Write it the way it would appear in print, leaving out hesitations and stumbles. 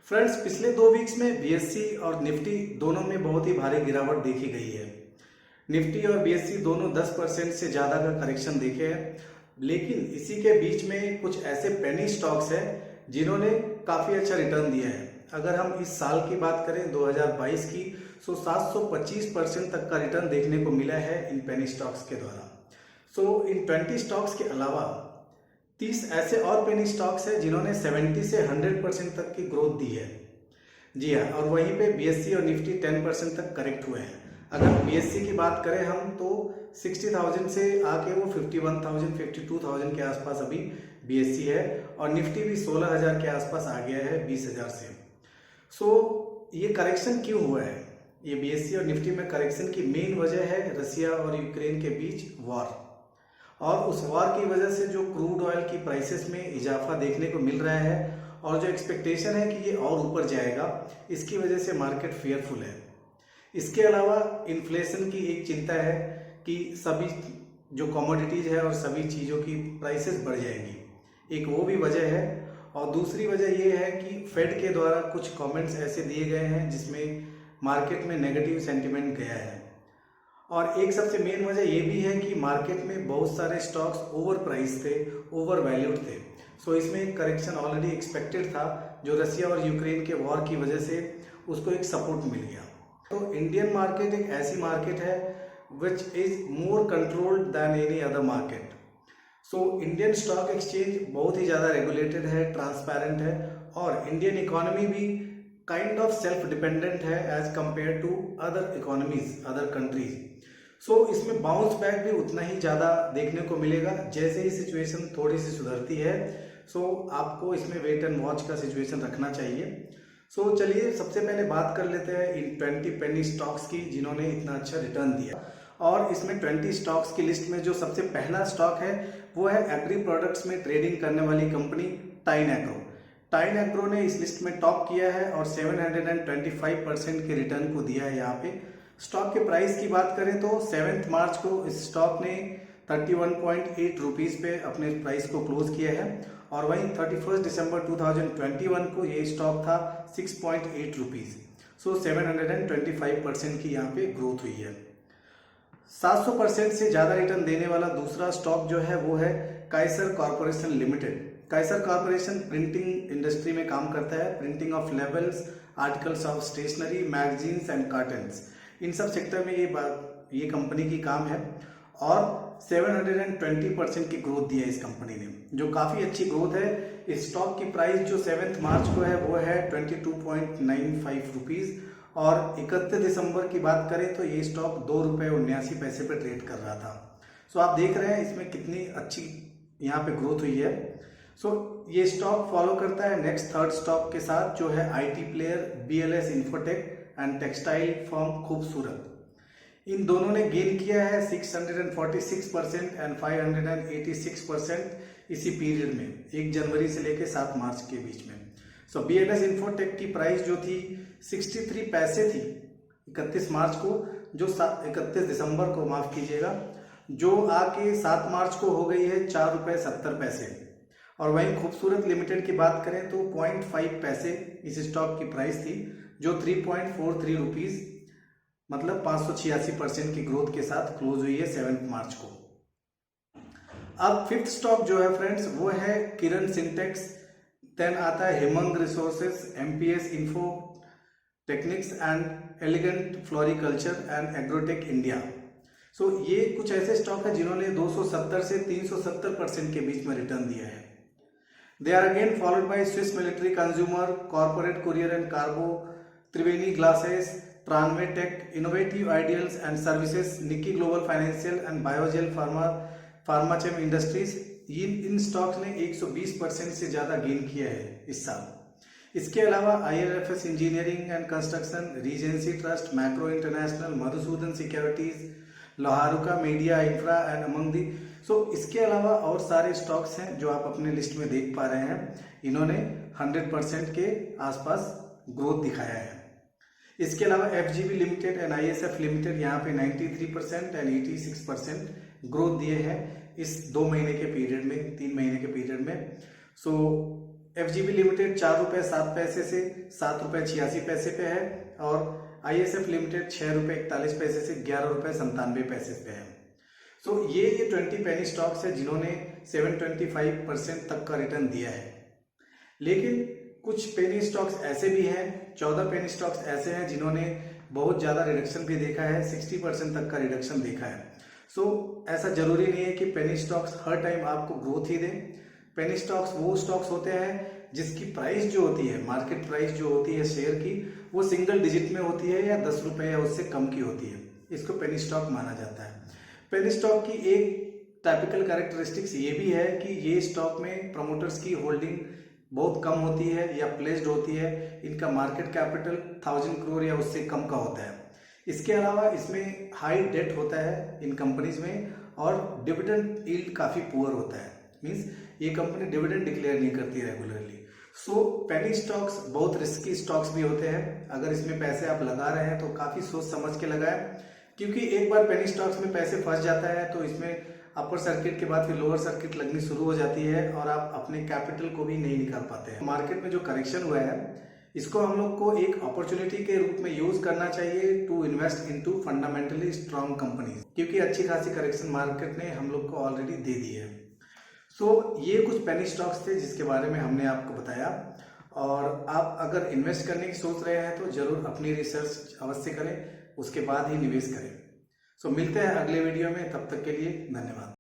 Friends, पिछले 2 weeks में BSc और निफ्टी दोनों में बहुत ही भारी गिरावट देखी गई है। निफ्टी और बीएससी दोनों 10% से ज़्यादा का करेक्शन देखे हैं, लेकिन इसी के बीच में कुछ ऐसे पेनी स्टॉक्स हैं जिन्होंने काफ़ी अच्छा रिटर्न दिया है। अगर हम इस साल की बात करें 2022 की, तो 725% तक का रिटर्न देखने को मिला है इन पेनी स्टॉक्स के द्वारा। इन 20 स्टॉक्स के अलावा 30 ऐसे और पेनी स्टॉक्स हैं जिन्होंने 70 से 100% तक की ग्रोथ दी है। जी हाँ, और वहीं पे बीएससी और निफ्टी 10% तक करेक्ट हुए हैं। अगर बीएससी की बात करें हम तो 60,000 से आके वो 51,000 52,000 के आसपास अभी बीएससी है, और निफ्टी भी 16,000 के आसपास आ गया है 20,000 से। ये करेक्शन क्यों हुआ है? ये बीएससी और निफ्टी में करेक्शन की मेन वजह है रसिया और यूक्रेन के बीच वॉर, और उस वॉर की वजह से जो क्रूड ऑयल की प्राइसेस में इजाफा देखने को मिल रहा है, और जो एक्सपेक्टेशन है कि ये और ऊपर जाएगा, इसकी वजह से मार्केट फेयरफुल है। इसके अलावा इन्फ्लेशन की एक चिंता है कि सभी जो कमोडिटीज है और सभी चीज़ों की प्राइसेस बढ़ जाएंगी, एक वो भी वजह है। और दूसरी वजह ये है कि फेड के द्वारा कुछ कमेंट्स ऐसे दिए गए हैं जिसमें मार्केट में नेगेटिव सेंटिमेंट गया है। और एक सबसे मेन वजह ये भी है कि मार्केट में बहुत सारे स्टॉक्स ओवर प्राइस थे, ओवर वैल्यूड थे। इसमें एक करेक्शन ऑलरेडी एक्सपेक्टेड था, जो रसिया और यूक्रेन के वॉर की वजह से उसको एक सपोर्ट मिल गया। तो इंडियन मार्केट एक ऐसी मार्केट है which is more controlled than any other market. Indian stock exchange बहुत ही ज़्यादा रेगुलेटेड है, ट्रांसपेरेंट है, और इंडियन इकोनॉमी भी काइंड ऑफ सेल्फ डिपेंडेंट है as compare to other economies, other countries. इसमें बाउंस बैक भी उतना ही ज़्यादा देखने को मिलेगा जैसे ही सिचुएशन थोड़ी सी सुधरती है। आपको इसमें वेट एंड वॉच का सिचुएशन रखना चाहिए। चलिए सबसे पहले बात कर लेते हैं इन 20 पेनी स्टॉक्स की जिन्होंने इतना अच्छा रिटर्न दिया। और इसमें 20 स्टॉक्स की लिस्ट में जो सबसे पहला स्टॉक है वो है एग्री प्रोडक्ट्स में ट्रेडिंग करने वाली कंपनी टाइन एग्रो। टाइन एग्रो ने इस लिस्ट में टॉप किया है और 725% के रिटर्न को दिया है। यहाँ पे स्टॉक के प्राइस की बात करें तो 7 मार्च को इस स्टॉक ने 31.8 रुपीज़ पे अपने प्राइस को क्लोज किया है, और वहीं 31 दिसंबर 2021 को ये स्टॉक था 6.8 रुपीज़। 725% की यहाँ पे ग्रोथ हुई है। 700% से ज़्यादा रिटर्न देने वाला दूसरा स्टॉक जो है वो है Kaiser Corporation Limited. Kaiser Corporation printing industry में काम करता है, printing of labels, articles of stationery, magazines and cartons, इन सब सेक्टर में ये कंपनी की काम है, और 720% की ग्रोथ दी है इस कंपनी ने, जो काफ़ी अच्छी ग्रोथ है। इस स्टॉक की प्राइस जो 7 मार्च को है वो है 22.95 रुपीज़, और 31 दिसंबर की बात करें तो ये स्टॉक 2 रुपये 79 पैसे पर ट्रेड कर रहा था। आप देख रहे हैं इसमें कितनी अच्छी यहाँ पे ग्रोथ हुई है। ये स्टॉक फॉलो करता है नेक्स्ट थर्ड स्टॉक के साथ, जो है IT player BLS infotech and textile firm खूबसूरत। इन दोनों ने गेन किया है 646% एंड 586% इसी पीरियड में, 1 जनवरी से लेकर 7 मार्च के बीच में। BLS इन्फोटेक की प्राइस जो थी 63 पैसे थी 31 मार्च को, जो 31 दिसंबर को, माफ कीजिएगा, जो आके 7 मार्च को हो गई है 4 रुपये 70 पैसे। और वहीं खूबसूरत लिमिटेड की बात करें तो 0.5 पैसे इस स्टॉक की प्राइस थी, जो 3.43 रुपीज़, मतलब 586% की ग्रोथ के साथ क्लोज हुई है 7 मार्च को। अब फिफ्थ स्टॉक जो है फ्रेंड्स वो है किरण सिंटेक्स, देन आता है Hemang resources, MPS info techniques and elegant floriculture and agrotech India. ये कुछ ऐसे स्टॉक है जिन्होंने 270 से 370% के बीच में रिटर्न दिया है। They are again followed by Swiss Military Consumer, Corporate Courier and Cargo, Triveni Glasses, Transmetek, Innovative Ideals and Services, Niki Global Financial and Biogel Pharmachem Industries. इन स्टॉक्स ने 120% से ज़्यादा गेन किया है इस साल। इसके अलावा ILFS engineering and construction, Regency trust, macro international, Madhusudan securities, Loharuka media infra and among the. इसके अलावा और सारे स्टॉक्स हैं जो आप अपने लिस्ट में देख पा रहे हैं, इन्होंने 100% के आसपास ग्रोथ दिखाया है। इसके अलावा FGB limited and ISF limited यहाँ पे 93% एंड 86% ग्रोथ दिए हैं इस 2 महीने के पीरियड में, 3 महीने के पीरियड में। FGB लिमिटेड 4 रुपये 7 पैसे से 7 रुपये 86 पैसे पे है और ISF लिमिटेड 6 रुपये 41 पैसे से 11 रुपये 97 पैसे पे है। सो ये 20 पेनी स्टॉक्स है जिन्होंने 725% तक का रिटर्न दिया है। लेकिन कुछ पेनी स्टॉक्स ऐसे भी हैं, 14 पेनी स्टॉक्स ऐसे हैं जिन्होंने बहुत ज़्यादा रिडक्शन भी देखा है, 60% तक का रिडक्शन देखा है। सो ऐसा जरूरी नहीं है कि पेनी स्टॉक्स हर टाइम आपको ग्रोथ ही दें। पेनी स्टॉक्स वो स्टॉक्स होते हैं जिसकी प्राइस जो होती है, मार्केट प्राइस जो होती है शेयर की, वो सिंगल डिजिट में होती है या 10 रुपये या उससे कम की होती है। इसको पेनी स्टॉक माना जाता है। पेनी स्टॉक की एक टाइपिकल कैरेक्टरिस्टिक्स ये भी है कि ये स्टॉक में प्रमोटर्स की होल्डिंग बहुत कम होती है या प्लेस्ड होती है। इनका मार्केट कैपिटल 1000 करोड़ या उससे कम का होता है। इसके अलावा इसमें हाई डेट होता है इन कंपनीज में और डिविडेंड यील्ड काफ़ी पुअर होता है। मीन्स ये कंपनी डिविडेंड डिक्लेयर नहीं करती रेगुलरली। सो पेनी स्टॉक्स बहुत रिस्की स्टॉक्स भी होते हैं। अगर इसमें पैसे आप लगा रहे हैं तो काफ़ी सोच समझ के लगाएं, क्योंकि एक बार पेनी स्टॉक्स में पैसे फंस जाता है तो इसमें अपर सर्किट के बाद फिर लोअर सर्किट लगनी शुरू हो जाती है और आप अपने कैपिटल को भी नहीं निकाल पाते हैं। मार्केट में जो करेक्शन हुआ है इसको हम लोग को एक अपॉर्चुनिटी के रूप में यूज करना चाहिए to invest into fundamentally strong companies, क्योंकि अच्छी खासी करेक्शन मार्केट ने हम लोग को ऑलरेडी दे दी है। सो ये कुछ पेनी स्टॉक्स थे जिसके बारे में हमने आपको बताया, और आप अगर इन्वेस्ट करने की सोच रहे हैं तो जरूर अपनी रिसर्च अवश्य करें, उसके बाद ही निवेश करें। सो मिलते हैं अगले वीडियो में, तब तक के लिए धन्यवाद।